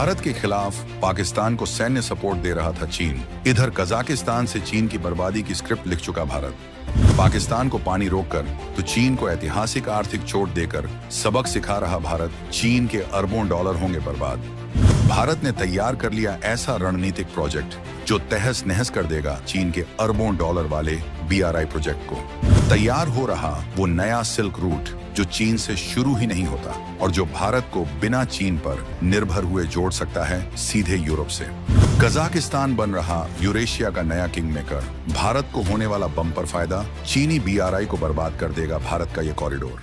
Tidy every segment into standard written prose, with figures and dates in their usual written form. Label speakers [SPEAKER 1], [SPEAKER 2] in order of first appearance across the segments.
[SPEAKER 1] भारत के खिलाफ पाकिस्तान को सैन्य सपोर्ट दे रहा था चीन। इधर कजाकिस्तान से चीन की बर्बादी की स्क्रिप्ट लिख चुका भारत। पाकिस्तान को पानी रोककर तो चीन को ऐतिहासिक आर्थिक चोट देकर सबक सिखा रहा भारत। चीन के अरबों डॉलर होंगे बर्बाद। भारत ने तैयार कर लिया ऐसा रणनीतिक प्रोजेक्ट जो तहस नहस कर देगा चीन के अरबों डॉलर वाले BRI प्रोजेक्ट को। तैयार हो रहा वो नया सिल्क रूट जो चीन से शुरू ही नहीं होता और जो भारत को बिना चीन पर निर्भर हुए जोड़ सकता है सीधे यूरोप से। कजाकिस्तान बन रहा यूरेशिया का नया किंग मेकर। भारत को होने वाला बम्पर फायदा, चीनी BRI को बर्बाद कर देगा भारत का ये कॉरिडोर।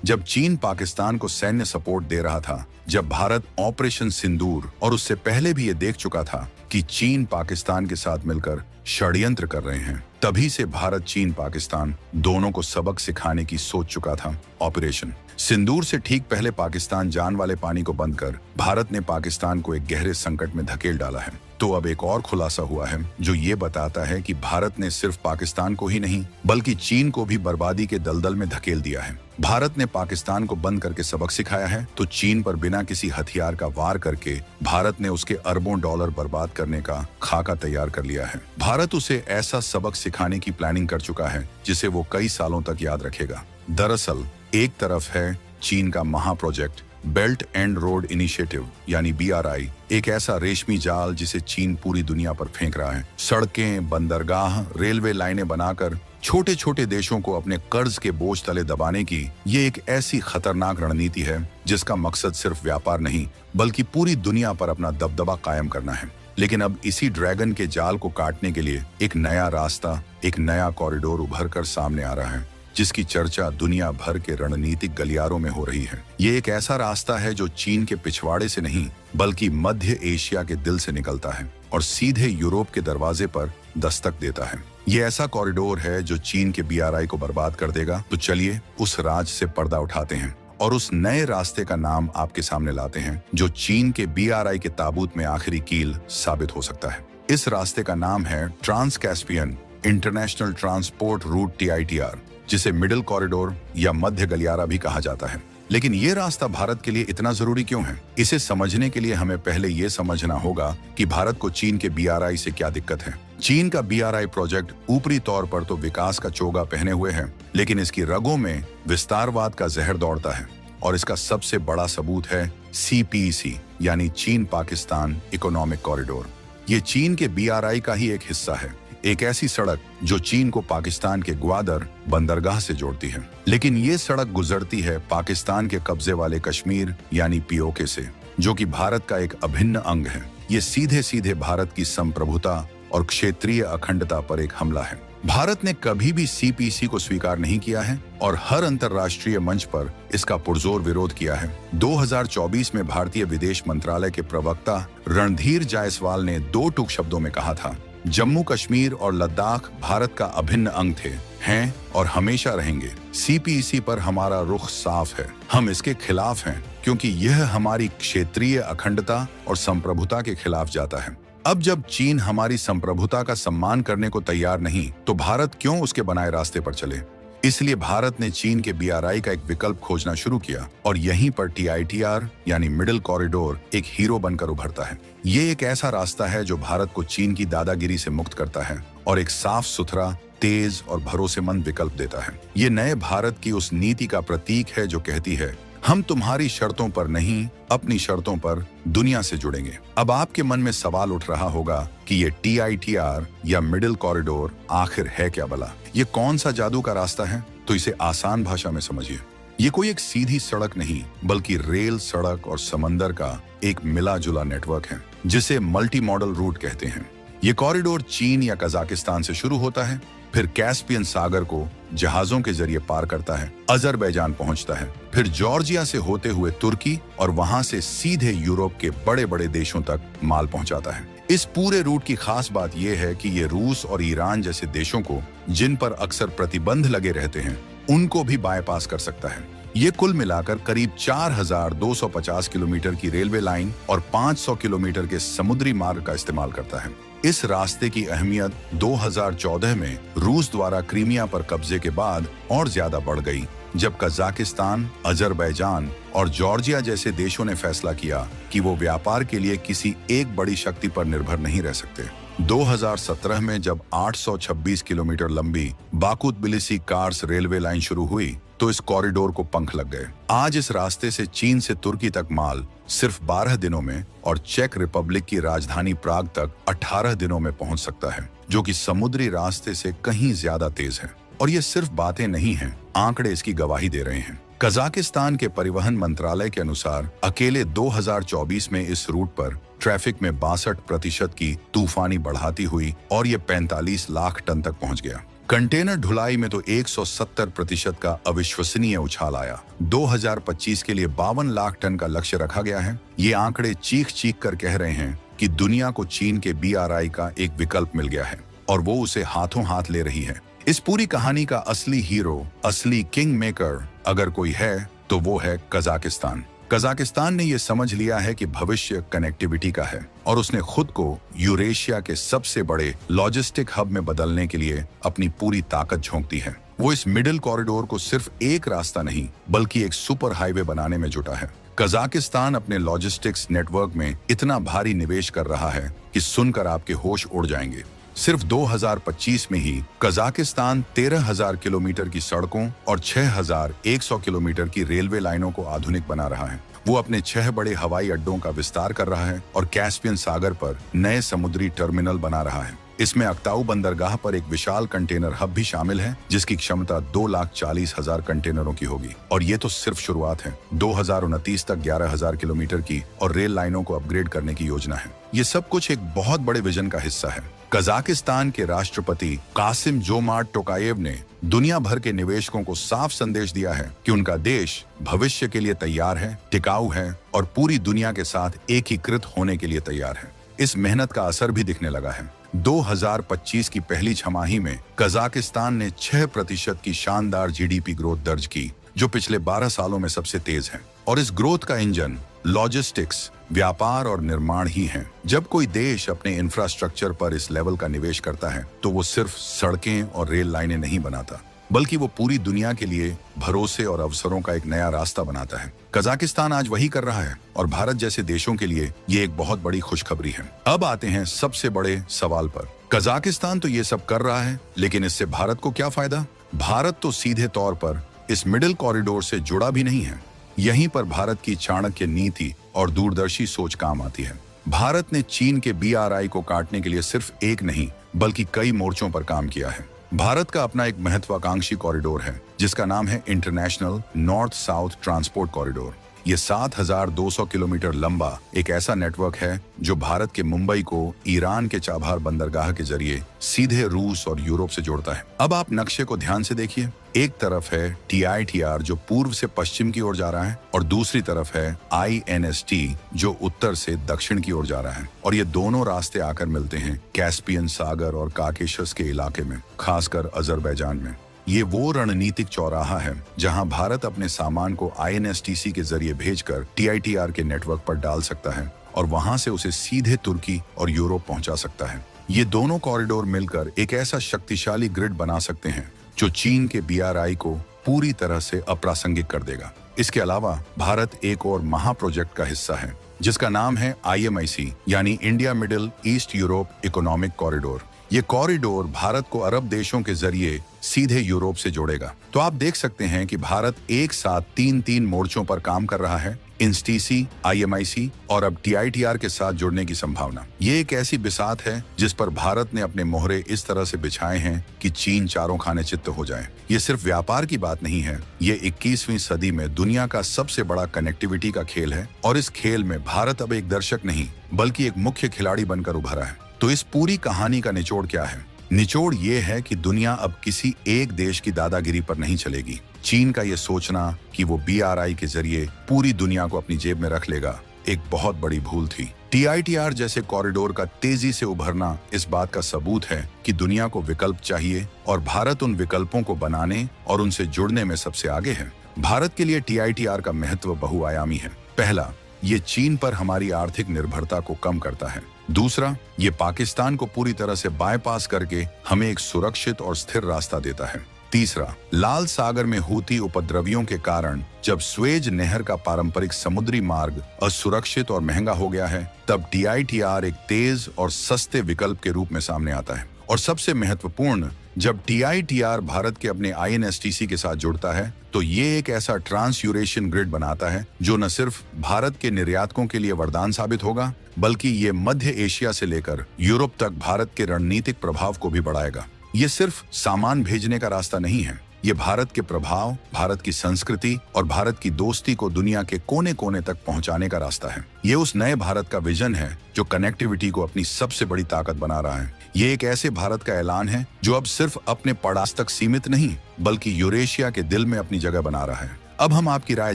[SPEAKER 1] जब चीन पाकिस्तान को सैन्य सपोर्ट दे रहा था, जब भारत ऑपरेशन सिंदूर और उससे पहले भी ये देख चुका था कि चीन पाकिस्तान के साथ मिलकर षड्यंत्र कर रहे हैं, तभी से भारत चीन पाकिस्तान दोनों को सबक सिखाने की सोच चुका था। ऑपरेशन सिंदूर से ठीक पहले पाकिस्तान जान वाले पानी को बंद कर भारत ने पाकिस्तान को एक गहरे संकट में धकेल डाला है। तो अब एक और खुलासा हुआ है जो ये बताता है कि भारत ने सिर्फ पाकिस्तान को ही नहीं बल्कि चीन को भी बर्बादी के दलदल में धकेल दिया है। भारत ने पाकिस्तान को बंद करके सबक सिखाया है तो चीन पर बिना किसी हथियार का वार करके भारत ने उसके अरबों डॉलर बर्बाद करने का खाका तैयार कर लिया है। भारत उसे ऐसा सबक सिखाने की प्लानिंग कर चुका है जिसे वो कई सालों तक याद रखेगा। दरअसल एक तरफ है चीन का महा project belt and road initiative यानी BRI, एक ऐसा रेशमी जाल जिसे चीन पूरी दुनिया पर फेंक रहा है। सड़कें, बंदरगाह, रेलवे लाइनें बनाकर छोटे छोटे देशों को अपने कर्ज के बोझ तले दबाने की ये एक ऐसी खतरनाक रणनीति है जिसका मकसद सिर्फ व्यापार नहीं बल्कि पूरी दुनिया पर अपना दबदबा कायम करना है। लेकिन अब इसी ड्रैगन के जाल को काटने के लिए एक नया रास्ता, एक नया कॉरिडोर उभर कर सामने आ रहा है जिसकी चर्चा दुनिया भर के रणनीतिक गलियारों में हो रही है। ये एक ऐसा रास्ता है जो चीन के पिछवाड़े से नहीं बल्कि मध्य एशिया के दिल से निकलता है और सीधे यूरोप के दरवाजे पर दस्तक देता है। ये ऐसा कॉरिडोर है जो चीन के BRI को बर्बाद कर देगा। तो चलिए उस राज से पर्दा उठाते हैं और उस नए रास्ते का नाम आपके सामने लाते हैं जो चीन के BRI के ताबूत में आखिरी कील साबित हो सकता है। इस रास्ते का नाम है trans Caspian international transport route TITR, जिसे मिडिल कॉरिडोर या मध्य गलियारा भी कहा जाता है। लेकिन ये रास्ता भारत के लिए इतना जरूरी क्यों है? इसे समझने के लिए हमें पहले ये समझना होगा कि भारत को चीन के BRI से क्या दिक्कत है। चीन का BRI प्रोजेक्ट ऊपरी तौर पर तो विकास का चोगा पहने हुए है, लेकिन इसकी रगों में विस्तारवाद का जहर दौड़ता है और इसका सबसे बड़ा सबूत है CPEC यानी चीन पाकिस्तान इकोनॉमिक कॉरिडोर। ये चीन के BRI का ही एक हिस्सा है, एक ऐसी सड़क जो चीन को पाकिस्तान के ग्वादर बंदरगाह से जोड़ती है। लेकिन ये सड़क गुजरती है पाकिस्तान के कब्जे वाले कश्मीर यानी POK से, जो कि भारत का एक अभिन्न अंग है। ये सीधे सीधे भारत की संप्रभुता और क्षेत्रीय अखंडता पर एक हमला है। भारत ने कभी भी CPEC को स्वीकार नहीं किया है और हर अंतर्राष्ट्रीय मंच पर इसका पुरजोर विरोध किया है। 2024 में भारतीय विदेश मंत्रालय के प्रवक्ता रणधीर जायसवाल ने 2 टूक शब्दों में कहा था, जम्मू कश्मीर और लद्दाख भारत का अभिन्न अंग थे, हैं और हमेशा रहेंगे। CPEC पर हमारा रुख साफ है, हम इसके खिलाफ हैं क्योंकि यह हमारी क्षेत्रीय अखंडता और संप्रभुता के खिलाफ जाता है। अब जब चीन हमारी संप्रभुता का सम्मान करने को तैयार नहीं तो भारत क्यों उसके बनाए रास्ते पर चले? इसलिए भारत ने चीन के BRI का एक विकल्प खोजना शुरू किया और यहीं पर TITR यानी मिडिल कॉरिडोर एक हीरो बनकर उभरता है। ये एक ऐसा रास्ता है जो भारत को चीन की दादागिरी से मुक्त करता है और एक साफ सुथरा, तेज और भरोसेमंद विकल्प देता है। ये नए भारत की उस नीति का प्रतीक है जो कहती है, हम तुम्हारी शर्तों पर नहीं अपनी शर्तों पर दुनिया से जुड़ेंगे। अब आपके मन में सवाल उठ रहा होगा कि ये TITR या मिडिल कॉरिडोर आखिर है क्या भला? ये कौन सा जादू का रास्ता है? तो इसे आसान भाषा में समझिए। ये कोई एक सीधी सड़क नहीं बल्कि रेल, सड़क और समंदर का एक मिला जुला नेटवर्क है जिसे मल्टी मॉडल रूट कहते हैं। ये कॉरिडोर चीन या कजाकिस्तान से शुरू होता है, फिर कैस्पियन सागर को जहाजों के जरिए पार करता है, अजरबैजान पहुंचता है, फिर जॉर्जिया से होते हुए तुर्की और वहां से सीधे यूरोप के बड़े बड़े देशों तक माल पहुंचाता है। इस पूरे रूट की खास बात यह है कि ये रूस और ईरान जैसे देशों को, जिन पर अक्सर प्रतिबंध लगे रहते हैं, उनको भी बाईपास कर सकता है। ये कुल मिलाकर करीब 4250 किलोमीटर की रेलवे लाइन और 500 किलोमीटर के समुद्री मार्ग का इस्तेमाल करता है। इस रास्ते की अहमियत 2014 में रूस द्वारा क्रीमिया पर कब्जे के बाद और ज्यादा बढ़ गई, जब कजाकिस्तान, अजरबैजान और जॉर्जिया जैसे देशों ने फैसला किया कि वो व्यापार के लिए किसी एक बड़ी शक्ति पर निर्भर नहीं रह सकते। 2017 में जब 826 किलोमीटर लंबी बाकू-तबिलिसी कार्स रेलवे लाइन शुरू हुई तो इस कॉरिडोर को पंख लग गए। आज इस रास्ते से चीन से तुर्की तक माल सिर्फ 12 दिनों में और चेक रिपब्लिक की राजधानी प्राग तक 18 दिनों में पहुंच सकता है, जो कि समुद्री रास्ते से कहीं ज्यादा तेज है। और ये सिर्फ बातें नहीं हैं, आंकड़े इसकी गवाही दे रहे हैं। कजाकिस्तान के परिवहन मंत्रालय के अनुसार अकेले 2024 में इस रूट पर ट्रैफिक में 62% की तूफानी बढ़ाती हुई और ये 45 लाख टन तक पहुंच गया। कंटेनर ढुलाई में तो 170% का अविश्वसनीय उछाल आया। 2025 के लिए 52 लाख टन का लक्ष्य रखा गया है। ये आंकड़े चीख चीख कर कह रहे हैं कि दुनिया को चीन के BRI का एक विकल्प मिल गया है और वो उसे हाथों हाथ ले रही है। इस पूरी कहानी का असली हीरो, असली किंग मेकर अगर कोई है तो वो है कजाकिस्तान। कजाकिस्तान ने ये समझ लिया है कि भविष्य कनेक्टिविटी का है और उसने खुद को यूरेशिया के सबसे बड़े लॉजिस्टिक हब में बदलने के लिए अपनी पूरी ताकत झोंक दी है। वो इस मिडिल कॉरिडोर को सिर्फ एक रास्ता नहीं बल्कि एक सुपर हाईवे बनाने में जुटा है। कजाकिस्तान अपने लॉजिस्टिक्स नेटवर्क में इतना भारी निवेश कर रहा है कि सुनकर आपके होश उड़ जाएंगे। सिर्फ 2025 में ही कजाकिस्तान 13,000 किलोमीटर की सड़कों और 6,100 किलोमीटर की रेलवे लाइनों को आधुनिक बना रहा है। वो अपने 6 बड़े हवाई अड्डों का विस्तार कर रहा है और कैस्पियन सागर पर नए समुद्री टर्मिनल बना रहा है। इसमें अक्ताऊ बंदरगाह पर एक विशाल कंटेनर हब भी शामिल है, जिसकी क्षमता 2,40,000 कंटेनरों की होगी। और ये तो सिर्फ शुरुआत है। 2029 तक 11,000 किलोमीटर की और रेल लाइनों को अपग्रेड करने की योजना है। ये सब कुछ एक बहुत बड़े विजन का हिस्सा है। कजाकिस्तान के राष्ट्रपति कासिम-जोमार्ट टोकायेव ने दुनिया भर के निवेशकों को साफ संदेश दिया है कि उनका देश भविष्य के लिए तैयार है, टिकाऊ है और पूरी दुनिया के साथ एकीकृत होने के लिए तैयार है। इस मेहनत का असर भी दिखने लगा है। 2025 की पहली छमाही में कजाकिस्तान ने 6% की शानदार GDP ग्रोथ दर्ज की, जो पिछले 12 सालों में सबसे तेज है। और इस ग्रोथ का इंजन लॉजिस्टिक्स, व्यापार और निर्माण ही है। जब कोई देश अपने इंफ्रास्ट्रक्चर पर इस लेवल का निवेश करता है तो वो सिर्फ सड़कें और रेल लाइनें नहीं बनाता, बल्कि वो पूरी दुनिया के लिए भरोसे और अवसरों का एक नया रास्ता बनाता है। कजाकिस्तान आज वही कर रहा है और भारत जैसे देशों के लिए ये एक बहुत बड़ी खुशखबरी है। अब आते हैं सबसे बड़े सवाल पर। कजाकिस्तान तो ये सब कर रहा है, लेकिन इससे भारत को क्या फायदा? भारत तो सीधे तौर पर इस मिडिल कॉरिडोर से जुड़ा भी नहीं है। यहीं पर भारत की चाणक्य नीति और दूरदर्शी सोच काम आती है। भारत ने चीन के BRI को काटने के लिए सिर्फ एक नहीं बल्कि कई मोर्चों पर काम किया है। भारत का अपना एक महत्वाकांक्षी कॉरिडोर है जिसका नाम है international north south transport corridor. ये 7,200 किलोमीटर लंबा एक ऐसा नेटवर्क है जो भारत के मुंबई को ईरान के चाबहार बंदरगाह के जरिए सीधे रूस और यूरोप से जोड़ता है। अब आप नक्शे को ध्यान से देखिए। एक तरफ है TITR जो पूर्व से पश्चिम की ओर जा रहा है और दूसरी तरफ है INST जो उत्तर से दक्षिण की ओर जा रहा है। और ये दोनों रास्ते आकर मिलते हैं कैस्पियन सागर और काकेशस के इलाके में, खासकर अजरबैजान में। ये वो रणनीतिक चौराहा है जहां भारत अपने सामान को INSTC के जरिए भेजकर TITR के नेटवर्क पर डाल सकता है और वहां से उसे सीधे तुर्की और यूरोप पहुंचा सकता है। ये दोनों कॉरिडोर मिलकर एक ऐसा शक्तिशाली ग्रिड बना सकते हैं जो चीन के BRI को पूरी तरह से अप्रासंगिक कर देगा। इसके अलावा भारत एक और महा प्रोजेक्ट का हिस्सा है जिसका नाम है IMIC यानी India middle east Europe economic corridor. ये कॉरिडोर भारत को अरब देशों के जरिए सीधे यूरोप से जोड़ेगा। तो आप देख सकते हैं कि भारत एक साथ तीन मोर्चों पर काम कर रहा है, INSTC, IMIC और अब TITR के साथ जुड़ने की संभावना। ये एक ऐसी बिसात है जिस पर भारत ने अपने मोहरे इस तरह से बिछाए हैं कि चीन चारों खाने चित्त हो जाए। ये सिर्फ व्यापार की बात नहीं है, ये 21वीं सदी में दुनिया का सबसे बड़ा कनेक्टिविटी का खेल है और इस खेल में भारत अब एक दर्शक नहीं बल्कि एक मुख्य खिलाड़ी बनकर उभरा है। तो इस पूरी कहानी का निचोड़ क्या है? निचोड़ ये है कि दुनिया अब किसी एक देश की दादागिरी पर नहीं चलेगी। चीन का ये सोचना कि वो BRI के जरिए पूरी दुनिया को अपनी जेब में रख लेगा एक बहुत बड़ी भूल थी। TITR जैसे कॉरिडोर का तेजी से उभरना इस बात का सबूत है कि दुनिया को विकल्प चाहिए और भारत उन विकल्पों को बनाने और उनसे जुड़ने में सबसे आगे है। भारत के लिए TITR का महत्व बहुआयामी है। पहला, ये चीन पर हमारी आर्थिक निर्भरता को कम करता है। दूसरा, ये पाकिस्तान को पूरी तरह से बाईपास करके हमें एक सुरक्षित और स्थिर रास्ता देता है। तीसरा, लाल सागर में हूती उपद्रवियों के कारण जब स्वेज नहर का पारंपरिक समुद्री मार्ग असुरक्षित और महंगा हो गया है, तब TITR एक तेज और सस्ते विकल्प के रूप में सामने आता है। और सबसे महत्वपूर्ण, जब TITR भारत के अपने INSTC के साथ जुड़ता है तो ये एक ऐसा ट्रांस यूरेशियन ग्रिड बनाता है जो न सिर्फ भारत के निर्यातकों के लिए वरदान साबित होगा, बल्कि ये मध्य एशिया से लेकर यूरोप तक भारत के रणनीतिक प्रभाव को भी बढ़ाएगा। ये सिर्फ सामान भेजने का रास्ता नहीं है, ये भारत के प्रभाव, भारत की संस्कृति और भारत की दोस्ती को दुनिया के कोने कोने तक पहुंचाने का रास्ता है। ये उस नए भारत का विजन है जो कनेक्टिविटी को अपनी सबसे बड़ी ताकत बना रहा है। ये एक ऐसे भारत का ऐलान है जो अब सिर्फ अपने पड़ास तक सीमित नहीं, बल्कि यूरेशिया के दिल में अपनी जगह बना रहा है। अब हम आपकी राय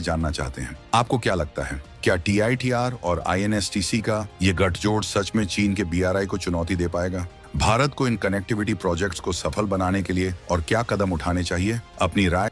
[SPEAKER 1] जानना चाहते हैं, आपको क्या लगता है, क्या TITR और INSTC का ये गठजोड़ सच में चीन के BRI को चुनौती दे पाएगा? भारत को इन कनेक्टिविटी प्रोजेक्ट्स को सफल बनाने के लिए और क्या कदम उठाने चाहिए? अपनी राय